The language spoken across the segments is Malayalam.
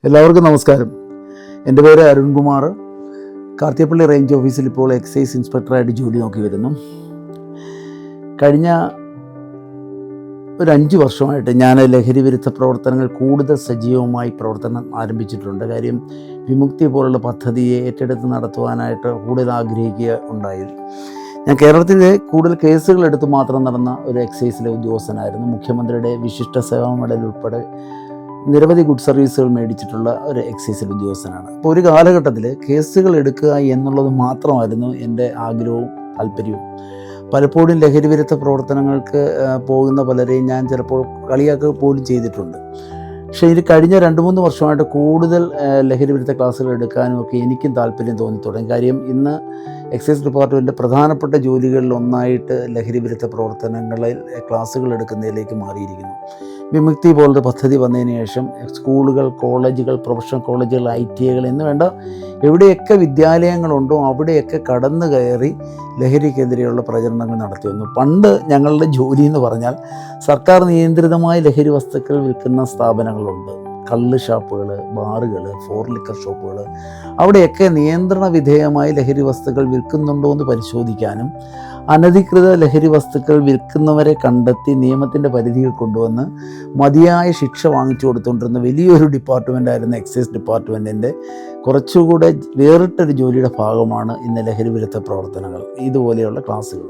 എല്ലാവർക്കും നമസ്കാരം. എൻ്റെ പേര് അരുൺകുമാർ. കാർത്തികപ്പള്ളി റേഞ്ച് ഓഫീസിൽ ഇപ്പോൾ എക്സൈസ് ഇൻസ്പെക്ടറായിട്ട് ജോലി നോക്കി വരുന്നു. കഴിഞ്ഞ ഒരു 5 വർഷമായിട്ട് ഞാൻ ലഹരി വിരുദ്ധ പ്രവർത്തനങ്ങൾ കൂടുതൽ സജീവമായി പ്രവർത്തനം ആരംഭിച്ചിട്ടുണ്ട്. കാര്യം വിമുക്തി പോലുള്ള പദ്ധതിയെ ഏറ്റെടുത്ത് നടത്തുവാനായിട്ട് കൂടുതൽ ആഗ്രഹിക്കുക ഉണ്ടായി. ഞാൻ കേരളത്തിലെ കൂടുതൽ കേസുകൾ എടുത്ത് മാത്രം നടന്ന ഒരു എക്സൈസിലെ ഉദ്യോഗസ്ഥനായിരുന്നു. മുഖ്യമന്ത്രിയുടെ വിശിഷ്ട സേവാ മെഡൽ ഉൾപ്പെടെ നിരവധി ഗുഡ് സർവീസുകൾ മേടിച്ചിട്ടുള്ള ഒരു എക്സൈസിൽ ഉദ്യോഗസ്ഥനാണ്. അപ്പോൾ ഒരു കാലഘട്ടത്തിൽ കേസുകൾ എടുക്കുക എന്നുള്ളത് മാത്രമായിരുന്നു എൻ്റെ ആഗ്രഹവും താല്പര്യവും. പലപ്പോഴും ലഹരി വിരുദ്ധ പ്രവർത്തനങ്ങൾക്ക് പോകുന്ന പലരെയും ഞാൻ ചിലപ്പോൾ കളിയാക്കുക പോലും ചെയ്തിട്ടുണ്ട്. പക്ഷേ ഇത് കഴിഞ്ഞ 2-3 വർഷമായിട്ട് കൂടുതൽ ലഹരി വിരുദ്ധ ക്ലാസ്സുകൾ എടുക്കാനും ഒക്കെ എനിക്കും താല്പര്യം തോന്നി തുടങ്ങി. കാര്യം ഇന്ന് എക്സൈസ് ഡിപ്പാർട്ട്മെൻറ്റ് പ്രധാനപ്പെട്ട ജോലികളിൽ ഒന്നായിട്ട് ലഹരി വിരുദ്ധ പ്രവർത്തനങ്ങളിൽ ക്ലാസ്സുകൾ എടുക്കുന്നതിലേക്ക് മാറിയിരിക്കുന്നു. വിമുക്തി പോലൊരു പദ്ധതി വന്നതിന് ശേഷം സ്കൂളുകൾ, കോളേജുകൾ, പ്രൊഫഷണൽ കോളേജുകൾ, ITIകൾ എന്ന് വേണ്ട എവിടെയൊക്കെ വിദ്യാലയങ്ങളുണ്ടോ അവിടെയൊക്കെ കടന്നു കയറി ലഹരിക്കെതിരെയുള്ള പ്രചരണങ്ങൾ നടത്തി വന്നു. പണ്ട് ഞങ്ങളുടെ ജോലി എന്ന് പറഞ്ഞാൽ സർക്കാർ നിയന്ത്രിതമായ ലഹരി വസ്തുക്കൾ വിൽക്കുന്ന സ്ഥാപനങ്ങളുണ്ട്. കള്ള് ഷാപ്പുകൾ, ബാറുകൾ, 4 ലിക്കർ ഷോപ്പുകൾ, അവിടെയൊക്കെ നിയന്ത്രണ വിധേയമായി ലഹരി വസ്തുക്കൾ വിൽക്കുന്നുണ്ടോ എന്ന് പരിശോധിക്കാനും അനധികൃത ലഹരി വസ്തുക്കൾ വിൽക്കുന്നവരെ കണ്ടെത്തി നിയമത്തിൻ്റെ പരിധിയിൽ കൊണ്ടുവന്ന് മതിയായ ശിക്ഷ വാങ്ങിച്ചു കൊടുത്തുകൊണ്ടിരുന്ന വലിയൊരു ഡിപ്പാർട്ട്മെൻറ്റായിരുന്ന എക്സൈസ് ഡിപ്പാർട്ട്മെൻറ്റിൻ്റെ കുറച്ചുകൂടെ വേറിട്ടൊരു ജോലിയുടെ ഭാഗമാണ് ഇന്ന് ലഹരി വിരുദ്ധ പ്രവർത്തനങ്ങൾ, ഇതുപോലെയുള്ള ക്ലാസ്സുകൾ.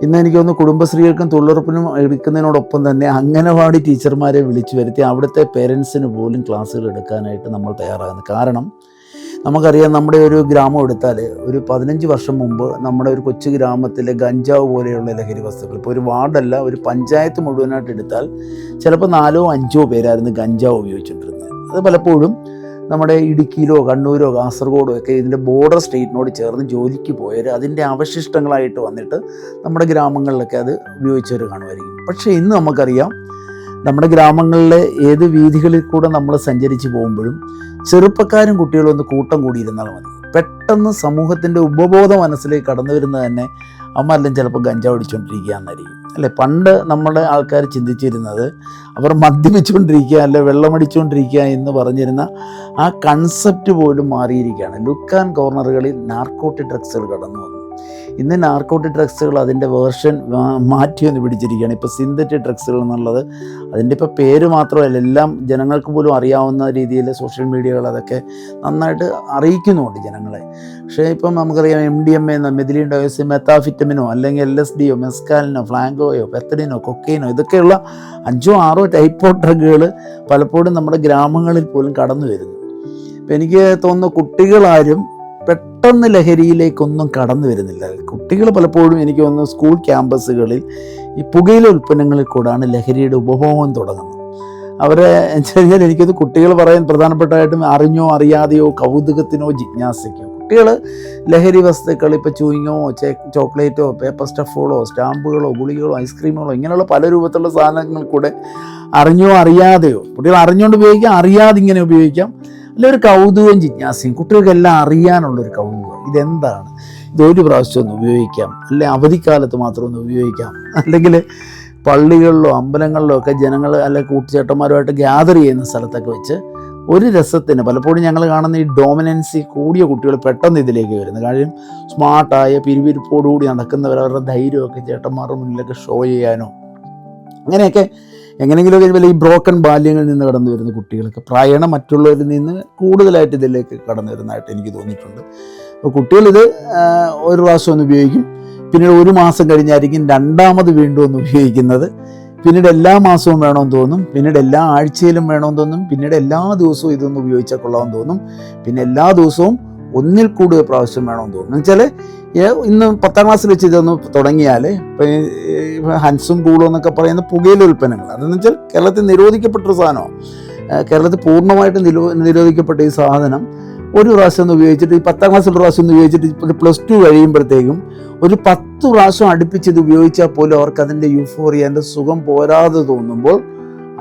ഇന്ന് എനിക്ക് തോന്നുന്നു കുടുംബശ്രീകൾക്കും തൊഴിലുറപ്പിനും എടുക്കുന്നതിനോടൊപ്പം തന്നെ അംഗനവാടി ടീച്ചർമാരെ വിളിച്ചു വരുത്തി അവിടുത്തെ പേരൻസിന് പോലും ക്ലാസ്സുകൾ എടുക്കാനായിട്ട് നമ്മൾ തയ്യാറാകുന്നു. കാരണം നമുക്കറിയാം, നമ്മുടെ ഒരു ഗ്രാമം എടുത്താൽ ഒരു 15 വർഷം മുമ്പ് നമ്മുടെ ഒരു കൊച്ചു ഗ്രാമത്തിലെ ഗഞ്ചാവ് പോലെയുള്ള ലഹരി വസ്തുക്കൾ, ഇപ്പോൾ ഒരു വാർഡല്ല ഒരു പഞ്ചായത്ത് മുഴുവനായിട്ട് എടുത്താൽ ചിലപ്പോൾ 4-5 പേരായിരുന്നു ഗഞ്ചാവ് ഉപയോഗിച്ചുകൊണ്ടിരുന്നത്. അത് പലപ്പോഴും നമ്മുടെ ഇടുക്കിയിലോ കണ്ണൂരോ കാസർഗോഡോ ഒക്കെ ഇതിൻ്റെ ബോർഡർ സ്റ്റേറ്റിനോട് ചേർന്ന് ജോലിക്ക് പോയവർ അതിൻ്റെ അവശിഷ്ടങ്ങളായിട്ട് വന്നിട്ട് നമ്മുടെ ഗ്രാമങ്ങളിലൊക്കെ അത് ഉപയോഗിച്ചവർ കാണുമായിരിക്കും. പക്ഷേ ഇന്ന് നമുക്കറിയാം, നമ്മുടെ ഗ്രാമങ്ങളിലെ ഏത് വീഥികളിൽ കൂടെ നമ്മൾ സഞ്ചരിച്ച് പോകുമ്പോഴും ചെറുപ്പക്കാരും കുട്ടികളും ഒന്ന് കൂട്ടം കൂടിയിരുന്നാൽ മതി, പെട്ടെന്ന് സമൂഹത്തിൻ്റെ ഉപബോധ മനസ്സിലേക്ക് കടന്നു വരുന്നത് തന്നെ അമ്മയെല്ലാം ചിലപ്പോൾ ഗഞ്ചാവ് അടിച്ചുകൊണ്ടിരിക്കുക എന്നായിരിക്കും അല്ലേ. പണ്ട് നമ്മുടെ ആൾക്കാർ ചിന്തിച്ചിരുന്നത് അവർ മദ്യപിച്ചുകൊണ്ടിരിക്കുക അല്ലെ വെള്ളമടിച്ചുകൊണ്ടിരിക്കുക എന്ന് പറഞ്ഞിരുന്ന ആ കൺസെപ്റ്റ് പോലും മാറിയിരിക്കുകയാണ്. ലുക്ക് ആൻഡ് കോർണറുകളിൽ നാർക്കോട്ടിക് ഡ്രഗ്സുകൾ കടന്നു വന്നു. ഇന്ന് നാർക്കോട്ടിക് ഡ്രഗ്സുകൾ അതിൻ്റെ വേർഷൻ മാറ്റിയൊന്ന് പിടിച്ചിരിക്കുകയാണ്. ഇപ്പോൾ സിന്തറ്റിക് ഡ്രഗ്സുകൾ എന്നുള്ളത് അതിൻ്റെ ഇപ്പോൾ പേര് മാത്രമല്ല, എല്ലാം ജനങ്ങൾക്ക് പോലും അറിയാവുന്ന രീതിയിൽ സോഷ്യൽ മീഡിയകൾ അതൊക്കെ നന്നായിട്ട് അറിയിക്കുന്നുണ്ട് ജനങ്ങളെ. പക്ഷേ ഇപ്പം നമുക്കറിയാം MDMA, മെഥിലീൻ ഡയോക്സൈഡ്, മെത്താഫിറ്റമിനോ അല്ലെങ്കിൽ LSDയോ, മെസ്കാലിനോ, ഫ്ലാങ്കോയോ, പെത്തഡിനോ, കൊക്കൈനോ, ഇതൊക്കെയുള്ള 5-6 ടൈപ്പ് ഓഫ് ഡ്രഗുകൾ പലപ്പോഴും നമ്മുടെ ഗ്രാമങ്ങളിൽ പോലും കടന്നു വരുന്നു. ഇപ്പം എനിക്ക് തോന്നുന്നു കുട്ടികളാരും പെട്ടെന്ന് ലഹരിയിലേക്കൊന്നും കടന്നു വരുന്നില്ല. കുട്ടികൾ പലപ്പോഴും എനിക്ക് തോന്നുന്നു സ്കൂൾ ക്യാമ്പസുകളിൽ ഈ പുകയില ഉൽപ്പന്നങ്ങളിൽ കൂടാണ് ലഹരിയുടെ ഉപഭോഗം തുടങ്ങുന്നത്. അവരെ കഴിഞ്ഞാൽ എനിക്കത് കുട്ടികൾ പറയാൻ പ്രധാനപ്പെട്ടതായിട്ടും അറിഞ്ഞോ അറിയാതെയോ കൗതുകത്തിനോ ജിജ്ഞാസയ്ക്കോ കുട്ടികൾ ലഹരി വസ്തുക്കൾ, ഇപ്പോൾ ചൂയിങ്ങോ, ചോക്ലേറ്റോ, പേപ്പർ സ്റ്റഫുകളോ, സ്റ്റാമ്പുകളോ, ഗുളികളോ, ഐസ്ക്രീമുകളോ, ഇങ്ങനെയുള്ള പല രൂപത്തിലുള്ള സാധനങ്ങൾ കൂടെ അറിഞ്ഞോ അറിയാതെയോ, കുട്ടികൾ അറിഞ്ഞുകൊണ്ട് ഉപയോഗിക്കാം, അറിയാതെ ഇങ്ങനെ ഉപയോഗിക്കാം. അല്ല, ഒരു കൗതുകവും ജിജ്ഞാസയും, കുട്ടികൾക്കെല്ലാം അറിയാനുള്ളൊരു കൗതുകം. ഇതെന്താണ്, ഇതൊരു പ്രാവശ്യം ഒന്ന് ഉപയോഗിക്കാം, അല്ലെ അവധിക്കാലത്ത് മാത്രം ഒന്ന് ഉപയോഗിക്കാം, അല്ലെങ്കിൽ പള്ളികളിലോ അമ്പലങ്ങളിലോ ഒക്കെ ജനങ്ങൾ അല്ലെ കൂട്ടുചേട്ടന്മാരുമായിട്ട് ഗ്യാദർ ചെയ്യുന്ന സ്ഥലത്തൊക്കെ വെച്ച് ഒരു രസത്തിന് പലപ്പോഴും ഞങ്ങൾ കാണുന്ന ഈ ഡോമിനൻസി കൂടിയ കുട്ടികൾ പെട്ടെന്ന് ഇതിലേക്ക് വരുന്നത്. കാര്യം സ്മാർട്ടായ പിരിവിരിപ്പോടുകൂടി നടക്കുന്നവർ അവരുടെ ധൈര്യമൊക്കെ ചേട്ടന്മാരുടെ മുന്നിലൊക്കെ ഷോ ചെയ്യാനോ അങ്ങനെയൊക്കെ എങ്ങനെയെങ്കിലുമൊക്കെ വല്ല ഈ ബ്രോക്കൺ ബാല്യങ്ങളിൽ നിന്ന് കടന്നു വരുന്ന കുട്ടികൾക്ക് പ്രായണ മറ്റുള്ളവരിൽ നിന്ന് കൂടുതലായിട്ട് ഇതിലേക്ക് കടന്നു വരുന്നതായിട്ട് എനിക്ക് തോന്നിയിട്ടുണ്ട്. അപ്പോൾ കുട്ടികളിത് ഒരു പ്രാവശ്യം ഒന്ന് ഉപയോഗിക്കും, പിന്നീട് 1 മാസം കഴിഞ്ഞായിരിക്കും രണ്ടാമത് വീണ്ടും ഒന്ന് ഉപയോഗിക്കുന്നത്, പിന്നീട് എല്ലാ മാസവും വേണമെന്ന് തോന്നും, പിന്നീട് എല്ലാ ആഴ്ചയിലും വേണമെന്ന് തോന്നും, പിന്നീട് എല്ലാ ദിവസവും ഇതൊന്ന് ഉപയോഗിച്ചാൽ കൊള്ളാമെന്ന് തോന്നും, പിന്നെ എല്ലാ ദിവസവും ഒന്നിൽ കൂടുതൽ പ്രാവശ്യം വേണമെന്ന് തോന്നും. എന്നുവെച്ചാൽ ഇന്ന് 10ാം ക്ലാസ്സിൽ വെച്ച് ഇതൊന്ന് തുടങ്ങിയാൽ ഇപ്പോൾ ഹൻസും കൂളും എന്നൊക്കെ പറയുന്ന പുകയില ഉൽപ്പന്നങ്ങൾ, അതെന്ന് വെച്ചാൽ കേരളത്തിൽ നിരോധിക്കപ്പെട്ടൊരു സാധനമാണ്. കേരളത്തിൽ പൂർണ്ണമായിട്ട് നിരോധിക്കപ്പെട്ട ഈ സാധനം ഒരു പ്രാവശ്യം ഒന്ന് ഉപയോഗിച്ചിട്ട്, ഈ 10ാം ക്ലാസ്സിൽ ഒരു പ്രാവശ്യം ഒന്ന് ഉപയോഗിച്ചിട്ട് +2 കഴിയുമ്പോഴത്തേക്കും ഒരു 10 പ്രാവശ്യം അടുപ്പിച്ചത് ഉപയോഗിച്ചാൽ പോലും അവർക്ക് അതിൻ്റെ യൂഫോറിയ, അതിൻ്റെ സുഖം പോരാതെ തോന്നുമ്പോൾ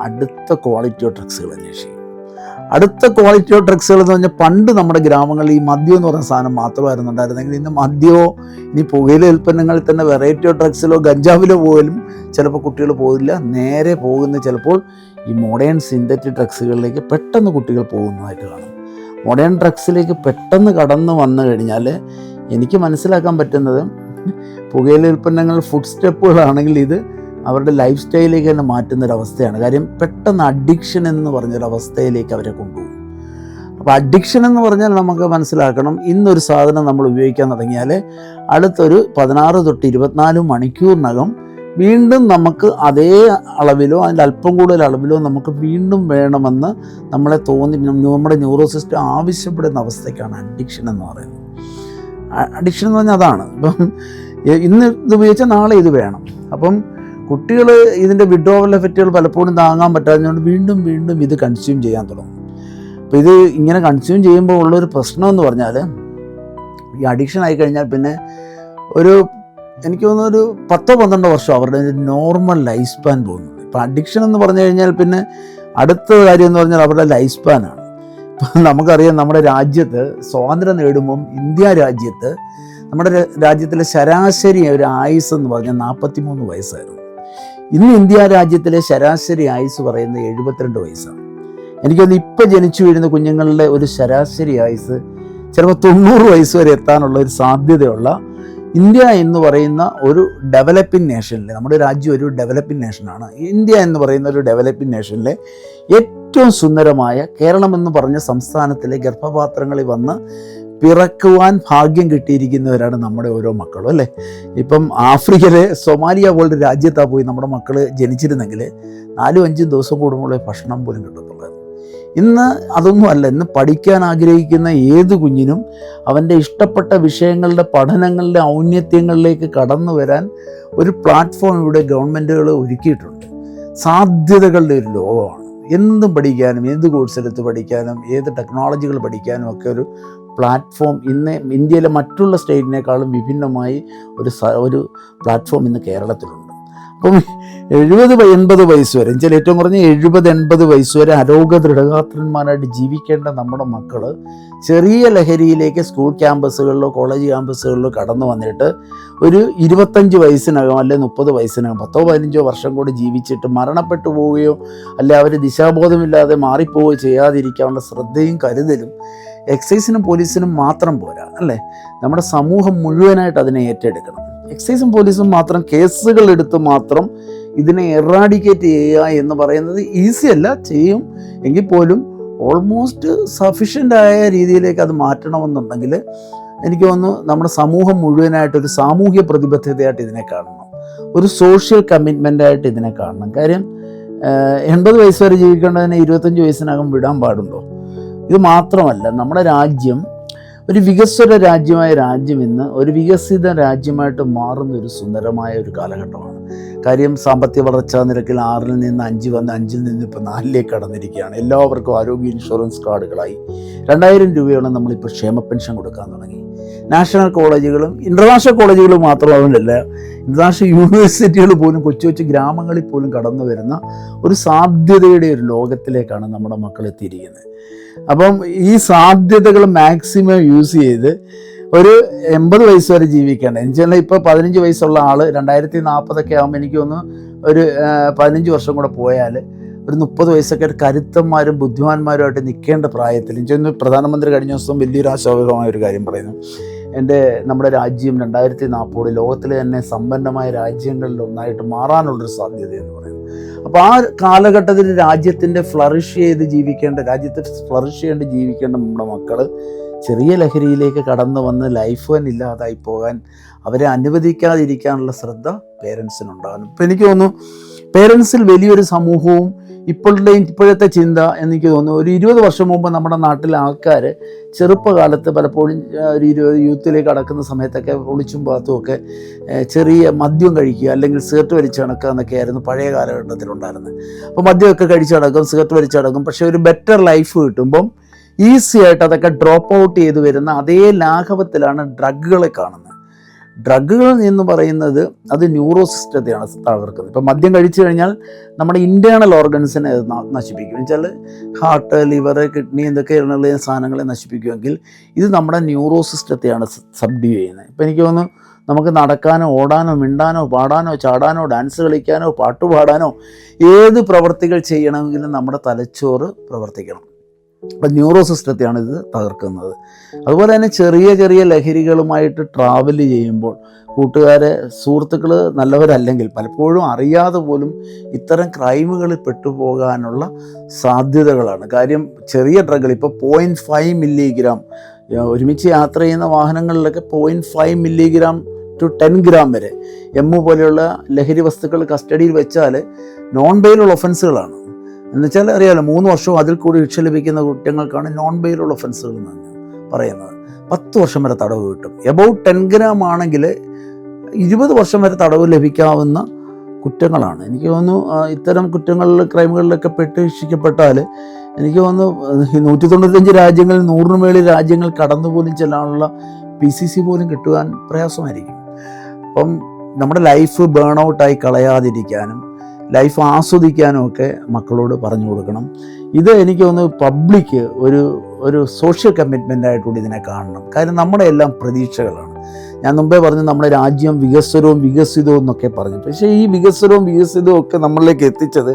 അടുത്ത ക്വാളിറ്റി ഓഫ് ഡ്രഗ്സുകൾ അന്വേഷിക്കും. അടുത്ത ക്വാളിറ്റി ഓഫ് ഡ്രഗ്സുകൾ എന്ന് പറഞ്ഞാൽ പണ്ട് നമ്മുടെ ഗ്രാമങ്ങളിൽ ഈ മദ്യം എന്ന് പറയുന്ന സാധനം മാത്രമായിരുന്നു ഉണ്ടായിരുന്നെങ്കിൽ ഇന്ന് മദ്യമോ ഇനി പുകയില ഉൽപ്പന്നങ്ങളിൽ തന്നെ വെറൈറ്റി ഓഫ് ഡ്രഗ്സിലോ ഗഞ്ചാവിലോ പോലും ചിലപ്പോൾ കുട്ടികൾ പോകില്ല, നേരെ പോകുന്ന ചിലപ്പോൾ ഈ മോഡേൺ സിന്തറ്റിക് ഡ്രഗ്സുകളിലേക്ക് പെട്ടെന്ന് കുട്ടികൾ പോകുന്നതായിട്ട് കാണും. മോഡേൺ ഡ്രഗ്സിലേക്ക് പെട്ടെന്ന് കടന്നു വന്നു കഴിഞ്ഞാൽ എനിക്ക് മനസ്സിലാക്കാൻ പറ്റുന്നത് പുകയില ഉൽപ്പന്നങ്ങൾ ഫുഡ് സ്റ്റെപ്പുകളാണെങ്കിൽ ഇത് അവരുടെ ലൈഫ് സ്റ്റൈലിലേക്ക് തന്നെ മാറ്റുന്നൊരവസ്ഥയാണ്. കാര്യം പെട്ടെന്ന് അഡിക്ഷൻ എന്ന് പറഞ്ഞൊരവസ്ഥയിലേക്ക് അവരെ കൊണ്ടുപോകും. അപ്പോൾ അഡിക്ഷൻ എന്ന് പറഞ്ഞാൽ നമുക്ക് മനസ്സിലാക്കണം, ഇന്നൊരു സാധനം നമ്മൾ ഉപയോഗിക്കാൻ തുടങ്ങിയാൽ അടുത്തൊരു 16 തൊട്ട് 24 മണിക്കൂറിനകം വീണ്ടും നമുക്ക് അതേ അളവിലോ അതിൻ്റെ അല്പം കൂടുതൽ അളവിലോ നമുക്ക് വീണ്ടും വേണമെന്ന് നമ്മളെ നമ്മുടെ ന്യൂറോ സിസ്റ്റം ആവശ്യപ്പെടുന്ന അവസ്ഥയ്ക്കാണ് അഡിക്ഷൻ എന്ന് പറയുന്നത്. അഡിക്ഷൻ എന്ന് പറഞ്ഞാൽ അതാണ്. ഇപ്പം ഇന്ന് ഇത് ഉപയോഗിച്ചാൽ നാളെ ഇത് വേണം. അപ്പം കുട്ടികൾ ഇതിൻ്റെ വിഡ്രോവൽ എഫക്റ്റുകൾ പലപ്പോഴും താങ്ങാൻ പറ്റാത്തതുകൊണ്ട് വീണ്ടും വീണ്ടും ഇത് കൺസ്യൂം ചെയ്യാൻ തുടങ്ങും. അപ്പോൾ ഇത് ഇങ്ങനെ കൺസ്യൂം ചെയ്യുമ്പോൾ ഉള്ളൊരു പ്രശ്നം എന്ന് പറഞ്ഞാൽ ഈ അഡിക്ഷൻ ആയിക്കഴിഞ്ഞാൽ പിന്നെ എനിക്ക് തോന്നുന്നു ഒരു 10-12 വർഷം അവരുടെ നോർമൽ ലൈഫ് സ്പാൻ പോകുന്നുണ്ട്. ഇപ്പം അഡിക്ഷൻ എന്ന് പറഞ്ഞു കഴിഞ്ഞാൽ പിന്നെ അടുത്ത കാര്യം എന്ന് പറഞ്ഞാൽ അവരുടെ ലൈഫ് സ്പാനാണ്. ഇപ്പം നമുക്കറിയാം, നമ്മുടെ രാജ്യത്ത് സ്വാതന്ത്ര്യം നേടുമ്പം ഇന്ത്യ രാജ്യത്ത് നമ്മുടെ രാജ്യത്തിലെ ശരാശരി ഒരു ആയുസ് എന്ന് പറഞ്ഞാൽ 43 വയസ്സായിരുന്നു. ഇന്ന് ഇന്ത്യ രാജ്യത്തിലെ ശരാശരി ആയുസ് പറയുന്നത് 72 വയസ്സാണ്. എനിക്കൊന്ന് ഇപ്പം ജനിച്ചു വീഴുന്ന കുഞ്ഞുങ്ങളുടെ ഒരു ശരാശരി ആയുസ് ചിലപ്പോൾ 90 വയസ്സ് വരെ എത്താനുള്ള ഒരു സാധ്യതയുള്ള ഇന്ത്യ എന്ന് പറയുന്ന ഒരു ഡെവലപ്പിംഗ് നേഷനിൽ, നമ്മുടെ രാജ്യം ഒരു ഡെവലപ്പിംഗ് നേഷനാണ്. ഇന്ത്യ എന്ന് പറയുന്ന ഒരു ഡെവലപ്പിംഗ് നേഷനിലെ ഏറ്റവും സുന്ദരമായ കേരളം എന്ന് പറഞ്ഞ സംസ്ഥാനത്തിലെ ഗർഭപാത്രങ്ങളിൽ വന്ന് പിറക്കുവാൻ ഭാഗ്യം കിട്ടിയിരിക്കുന്നവരാണ് നമ്മുടെ ഓരോ മക്കളും, അല്ലേ? ഇപ്പം ആഫ്രിക്കയിലെ സൊമാലിയ പോലൊരു രാജ്യത്താണ് പോയി നമ്മുടെ മക്കൾ ജനിച്ചിരുന്നെങ്കിൽ 4-5 ദിവസം കൂടുമ്പോൾ ഭക്ഷണം പോലും കിട്ടത്തുള്ളായിരുന്നു. ഇന്ന് അതൊന്നുമല്ല. ഇന്ന് പഠിക്കാൻ ആഗ്രഹിക്കുന്ന ഏത് കുഞ്ഞിനും അവൻ്റെ ഇഷ്ടപ്പെട്ട വിഷയങ്ങളുടെ പഠനങ്ങളുടെ ഔന്നത്യങ്ങളിലേക്ക് കടന്നു വരാൻ ഒരു പ്ലാറ്റ്ഫോം ഇവിടെ ഗവൺമെൻറ്റുകൾ ഒരുക്കിയിട്ടുണ്ട്. സാധ്യതകളുടെ ഒരു ലോകമാണ്. എന്തും പഠിക്കാനും, ഏത് കോഴ്സെടുത്ത് പഠിക്കാനും, ഏത് ടെക്നോളജികൾ പഠിക്കാനും ഒക്കെ ഒരു പ്ലാറ്റ്ഫോം ഇന്ന് ഇന്ത്യയിലെ മറ്റുള്ള സ്റ്റേറ്റിനേക്കാളും വിഭിന്നമായി ഒരു പ്ലാറ്റ്ഫോം ഇന്ന് കേരളത്തിലുണ്ട്. അപ്പം 70-80 വയസ്സ് വരെ, എന്നുവെച്ചാൽ ഏറ്റവും കുറഞ്ഞ 70-80 വയസ്സ് വരെ ആരോഗ്യ ദൃഢഗാത്രന്മാരായിട്ട് ജീവിക്കേണ്ട നമ്മുടെ മക്കൾ ചെറിയ ലഹരിയിലേക്ക് സ്കൂൾ ക്യാമ്പസുകളിലോ കോളേജ് ക്യാമ്പസുകളിലോ കടന്നു വന്നിട്ട് ഒരു 25 വയസ്സിനകം അല്ലെ 30 വയസ്സിനകം 10-15 വർഷം കൂടി ജീവിച്ചിട്ട് മരണപ്പെട്ടു പോവുകയോ അല്ലെ അവർ ദിശാബോധമില്ലാതെ മാറിപ്പോവുകയോ ചെയ്യാതിരിക്കാനുള്ള ശ്രദ്ധയും കരുതലും എക്സൈസിനും പോലീസിനും മാത്രം പോരാ, അല്ലേ? നമ്മുടെ സമൂഹം മുഴുവനായിട്ട് അതിനെ ഏറ്റെടുക്കണം. എക്സൈസും പോലീസും മാത്രം കേസുകൾ എടുത്ത് മാത്രം ഇതിനെ എറാഡിക്കേറ്റ് ചെയ്യുക എന്ന് പറയുന്നത് ഈസി അല്ല. ചെയ്യും എങ്കിൽ പോലും ഓൾമോസ്റ്റ് സഫിഷ്യൻ്റായ രീതിയിലേക്ക് അത് മാറ്റണമെന്നുണ്ടെങ്കിൽ എനിക്ക് തോന്നുന്നു നമ്മുടെ സമൂഹം മുഴുവനായിട്ടൊരു സാമൂഹ്യ പ്രതിബദ്ധതയായിട്ട് ഇതിനെ കാണണം, ഒരു സോഷ്യൽ കമ്മിറ്റ്മെൻ്റായിട്ട് ഇതിനെ കാണണം. കാര്യം 80 വയസ്സ് വരെ ജീവിക്കേണ്ടതിനെ 25 വയസ്സിനകം വിടാൻ പാടുണ്ടോ? ഇത് മാത്രമല്ല, നമ്മുടെ രാജ്യം ഒരു വികസ്വര രാജ്യം ഇന്ന് ഒരു വികസിത രാജ്യമായിട്ട് മാറുന്ന ഒരു സുന്ദരമായ ഒരു കാലഘട്ടമാണ്. കാര്യം സാമ്പത്തിക വളർച്ചാ നിരക്കിൽ 6-ൽ നിന്ന് 5 വന്ന് 5-ൽ നിന്ന് ഇപ്പോൾ 4-ലേക്ക് കടന്നിരിക്കുകയാണ്. എല്ലാവർക്കും ആരോഗ്യ ഇൻഷുറൻസ് കാർഡുകളായി. 2000 രൂപയോളം നമ്മളിപ്പോൾ ക്ഷേമ പെൻഷൻ കൊടുക്കാൻ തുടങ്ങി. നാഷണൽ കോളേജുകളും ഇൻ്റർനാഷണൽ കോളേജുകളും മാത്രമല്ല, ഇൻ്റർനാഷണൽ യൂണിവേഴ്സിറ്റികൾ പോലും കൊച്ചു കൊച്ചു ഗ്രാമങ്ങളിൽ പോലും കടന്നു വരുന്ന ഒരു സാധ്യതയുടെ ഒരു ലോകത്തിലേക്കാണ് നമ്മുടെ മക്കൾ എത്തിയിരിക്കുന്നത്. അപ്പം ഈ സാധ്യതകൾ മാക്സിമം യൂസ് ചെയ്ത് ഒരു 80 വയസ്സ് വരെ ജീവിക്കേണ്ട, എന്നുവെച്ചാൽ ഇപ്പോൾ 15 വയസ്സുള്ള ആൾ 2040 ആകുമ്പോൾ എനിക്ക് തോന്നുന്നു ഒരു 15 വർഷം കൂടെ പോയാൽ ഒരു 30 വയസ്സൊക്കെ ആയിട്ട് കരുത്തന്മാരും ബുദ്ധിമാന്മാരുമായിട്ട് നിൽക്കേണ്ട പ്രായത്തിൽ, എനിക്ക് പ്രധാനമന്ത്രി കഴിഞ്ഞ ദിവസം വലിയൊരു ആശാവഹമായ ഒരു കാര്യം പറയുന്നു. നമ്മുടെ രാജ്യം 2040 ലോകത്തിലെ തന്നെ സമ്പന്നമായ രാജ്യങ്ങളിൽ ഒന്നായിട്ട് മാറാനുള്ളൊരു സാധ്യത എന്ന് പറയുന്നത്. അപ്പോൾ ആ കാലഘട്ടത്തിൽ രാജ്യത്തിൻ്റെ ഫ്ലറിഷ് ചെയ്ത് ജീവിക്കേണ്ട നമ്മുടെ മക്കൾ ചെറിയ ലഹരിയിലേക്ക് കടന്നു വന്ന് ലൈഫ് തന്നെ ഇല്ലാതായി പോകാൻ അവരെ അനുവദിക്കാതിരിക്കാനുള്ള ശ്രദ്ധ പേരൻസിനുണ്ടാകും. ഇപ്പം എനിക്ക് തോന്നുന്നു പേരൻസിൽ വലിയൊരു സമൂഹവും ഇപ്പോഴത്തെ ചിന്ത എനിക്ക് തോന്നുന്നു. ഒരു 20 വർഷം മുമ്പ് നമ്മുടെ നാട്ടിലെ ആൾക്കാർ ചെറുപ്പകാലത്ത് പലപ്പോഴും ഒരു 20 യൂത്തിലേക്ക് കടക്കുന്ന സമയത്തൊക്കെ ഒളിച്ചും പാത്തുമൊക്കെ ചെറിയ മദ്യം കഴിക്കുക അല്ലെങ്കിൽ സിഗരറ്റ് വലിച്ച് നടക്കുക എന്നൊക്കെയായിരുന്നു പഴയ കാലഘട്ടത്തിലുണ്ടായിരുന്നത്. അപ്പോൾ മദ്യമൊക്കെ കഴിച്ച് നടക്കും, സിഗരറ്റ് വലിച്ച് നടക്കും. പക്ഷേ ഒരു ബെറ്റർ ലൈഫ് കിട്ടുമ്പം ഈസി ആയിട്ട് അതൊക്കെ ഡ്രോപ്പ് ഔട്ട് ചെയ്ത് വരുന്ന അതേ ലാഘവത്തിലാണ് ഡ്രഗുകളെ കാണുന്നത്. ഡ്രഗുകൾ എന്ന് പറയുന്നത് അത് ന്യൂറോ സിസ്റ്റത്തെയാണ് തകർക്കുന്നത്. ഇപ്പം മദ്യം കഴിച്ചു കഴിഞ്ഞാൽ നമ്മുടെ ഇൻറ്റേർണൽ ഓർഗൻസിനെ നശിപ്പിക്കും. വെച്ചാൽ ഹാർട്ട്, ലിവർ, കിഡ്നി എന്തൊക്കെയുള്ള സാധനങ്ങളെ നശിപ്പിക്കുമെങ്കിൽ ഇത് നമ്മുടെ ന്യൂറോ സിസ്റ്റത്തെയാണ് സബ്ഡ്യൂ ചെയ്യുന്നത്. ഇപ്പം എനിക്ക് തോന്നുന്നു നമുക്ക് നടക്കാനോ ഓടാനോ മിണ്ടാനോ പാടാനോ ചാടാനോ ഡാൻസ് കളിക്കാനോ പാട്ട് പാടാനോ ഏത് പ്രവർത്തികൾ ചെയ്യണമെങ്കിലും നമ്മുടെ തലച്ചോറ് പ്രവർത്തിക്കണം. അപ്പം ന്യൂറോ സിസ്റ്റത്തെയാണ് ഇത് തകർക്കുന്നത്. അതുപോലെ തന്നെ ചെറിയ ചെറിയ ലഹരികളുമായിട്ട് ട്രാവൽ ചെയ്യുമ്പോൾ സുഹൃത്തുക്കൾ നല്ലവരല്ലെങ്കിൽ പലപ്പോഴും അറിയാതെ പോലും ഇത്തരം ക്രൈമുകളിൽ പെട്ടുപോകാനുള്ള സാധ്യതകളാണ്. കാര്യം ചെറിയ ഡ്രഗുകൾ ഇപ്പോൾ 0.5 മില്ലിഗ്രാം ഒരുമിച്ച് യാത്ര ചെയ്യുന്ന വാഹനങ്ങളിലൊക്കെ 0.5 മില്ലിഗ്രാം ടു 10 ഗ്രാം വരെ പോലെയുള്ള ലഹരി വസ്തുക്കൾ കസ്റ്റഡിയിൽ വെച്ചാൽ നോൺ ബെയിലുള്ള ഒഫൻസുകളാണ്. എന്നുവെച്ചാൽ അറിയാമല്ലോ, 3 വർഷവും അതിൽ കൂടി ശിക്ഷ ലഭിക്കുന്ന കുറ്റങ്ങൾക്കാണ് നോൺ ബെയിലുള്ള ഒഫൻസുകൾ എന്ന് പറയുന്നത്. 10 വർഷം വരെ തടവ് കിട്ടും. എബൌട്ട് 10 ഗ്രാം ആണെങ്കിൽ 20 വർഷം വരെ തടവ് ലഭിക്കാവുന്ന കുറ്റങ്ങളാണ്. എനിക്ക് തോന്നുന്നു ഇത്തരം ക്രൈമുകളിലൊക്കെ ശിക്ഷിക്കപ്പെട്ടാൽ എനിക്ക് തോന്നുന്നു 195 രാജ്യങ്ങളിൽ 100 മേളിൽ രാജ്യങ്ങൾ കടന്നുപോലും ചെല്ലാനുള്ള PCC പോലും കിട്ടുവാൻ പ്രയാസമായിരിക്കും. അപ്പം നമ്മുടെ ലൈഫ് ബേൺ ഔട്ടായി കളയാതിരിക്കാനും ലൈഫ് ആസ്വദിക്കാനും ഒക്കെ മക്കളോട് പറഞ്ഞു കൊടുക്കണം. ഇത് എനിക്ക് തോന്നുന്നു പബ്ലിക് ഒരു സോഷ്യൽ കമ്മിറ്റ്മെൻ്റ് ആയിട്ടുകൂടി ഇതിനെ കാണണം. കാര്യം നമ്മുടെ എല്ലാം പ്രതീക്ഷകളാണ്. ഞാൻ മുമ്പേ പറഞ്ഞു നമ്മുടെ രാജ്യം വികസിതവും എന്നൊക്കെ പറഞ്ഞു. പക്ഷേ ഈ വികസിതവും ഒക്കെ നമ്മളിലേക്ക് എത്തിച്ചത്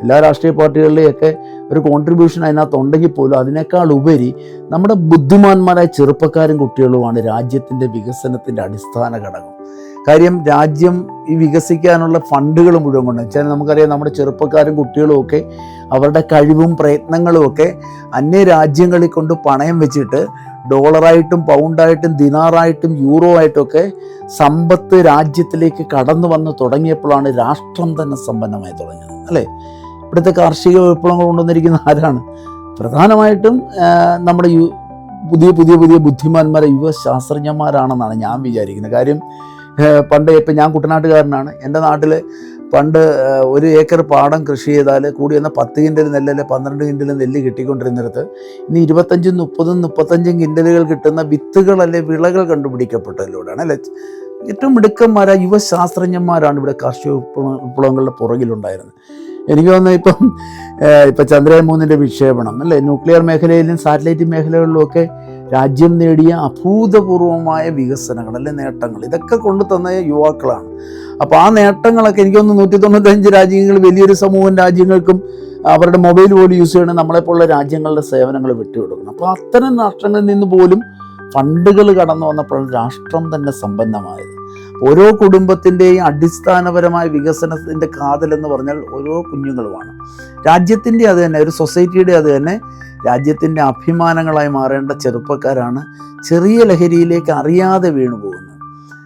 എല്ലാ രാഷ്ട്രീയ പാർട്ടികളിലെയൊക്കെ ഒരു കോൺട്രിബ്യൂഷൻ അതിനകത്തുണ്ടെങ്കിൽ പോലും അതിനേക്കാൾ ഉപരി നമ്മുടെ ബുദ്ധിമാന്മാരായ ചെറുപ്പക്കാരും കുട്ടികളുമാണ് രാജ്യത്തിൻ്റെ വികസനത്തിൻ്റെ അടിസ്ഥാന ഘടകം. കാര്യം രാജ്യം ഈ വികസിക്കാനുള്ള ഫണ്ടുകൾ മുഴുവൻ കൊണ്ട് വെച്ചാൽ നമുക്കറിയാം, നമ്മുടെ ചെറുപ്പക്കാരും കുട്ടികളും ഒക്കെ അവരുടെ കഴിവും പ്രയത്നങ്ങളും ഒക്കെ അന്യ രാജ്യങ്ങളിൽ കൊണ്ട് പണയം വെച്ചിട്ട് ഡോളറായിട്ടും പൗണ്ടായിട്ടും ദിനാറായിട്ടും യൂറോ ആയിട്ടൊക്കെ സമ്പത്ത് രാജ്യത്തിലേക്ക് കടന്നു വന്ന് തുടങ്ങിയപ്പോഴാണ് രാഷ്ട്രം തന്നെ സമ്പന്നമായി തുടങ്ങിയത്, അല്ലേ? ഇവിടുത്തെ കാർഷിക വിപ്ലവങ്ങൾ കൊണ്ടുവന്നിരിക്കുന്ന ആരാണ്? പ്രധാനമായിട്ടും നമ്മുടെ പുതിയ ബുദ്ധിമാന്മാരെ യുവ ശാസ്ത്രജ്ഞന്മാരാണെന്നാണ് ഞാൻ വിചാരിക്കുന്നത്. കാര്യം പണ്ട് ഇപ്പം ഞാൻ കുട്ടനാട്ടുകാരനാണ്. എൻ്റെ നാട്ടിൽ പണ്ട് 1 ഏക്കർ പാടം കൃഷി ചെയ്താൽ കൂടി വന്ന 10 കിൻഡൽ നെല്ല് അല്ലെ 12 കിൻഡൽ നെല്ല് കിട്ടിക്കൊണ്ടിരുന്നിടത്ത് ഇനി 25-30-35 കിൻഡലുകൾ കിട്ടുന്ന വിത്തുകൾ അല്ലെ വിളകൾ കണ്ടുപിടിക്കപ്പെട്ടതിലൂടെയാണ്, അല്ലെ? ഏറ്റവും മിടുക്കന്മാരായ യുവ ശാസ്ത്രജ്ഞന്മാരാണ് ഇവിടെ കാർഷിക വിപ്ലവങ്ങളുടെ പുറകിലുണ്ടായിരുന്നത്. എനിക്ക് തോന്നുന്നു ഇപ്പം ചന്ദ്രയാൻ 3 വിക്ഷേപണം, അല്ലേ? ന്യൂക്ലിയർ മേഖലയിലും സാറ്റലൈറ്റ് മേഖലകളിലുമൊക്കെ രാജ്യം നേടിയ അഭൂതപൂർവമായ വികസനങ്ങൾ, അല്ലെ നേട്ടങ്ങൾ, ഇതൊക്കെ കൊണ്ടു തന്ന യുവാക്കളാണ്. അപ്പോൾ ആ നേട്ടങ്ങളൊക്കെ എനിക്ക് തോന്നുന്നു 195 രാജ്യങ്ങൾ, വലിയൊരു സമൂഹം രാജ്യങ്ങൾക്കും അവരുടെ മൊബൈൽ പോലും യൂസ് ചെയ്യണം നമ്മളെപ്പോലുള്ള രാജ്യങ്ങളുടെ സേവനങ്ങൾ വിട്ടുകൊടുക്കണം. അപ്പോൾ അത്തരം രാഷ്ട്രങ്ങളിൽ നിന്ന് പോലും ഫണ്ടുകൾ കടന്നു വന്നപ്പോഴാണ് രാഷ്ട്രം തന്നെ സമ്പന്നമായത്. ഓരോ കുടുംബത്തിൻ്റെയും അടിസ്ഥാനപരമായ വികസനത്തിൻ്റെ കാതലെന്ന് പറഞ്ഞാൽ ഓരോ കുഞ്ഞുങ്ങളുമാണ്. രാജ്യത്തിൻ്റെ അത് തന്നെ, ഒരു സൊസൈറ്റിയുടെ അത് തന്നെ രാജ്യത്തിൻ്റെ അഭിമാനങ്ങളായി മാറേണ്ട ചെറുപ്പക്കാരാണ് ചെറിയ ലഹരിയിലേക്ക് അറിയാതെ വീണു പോകുന്നത്.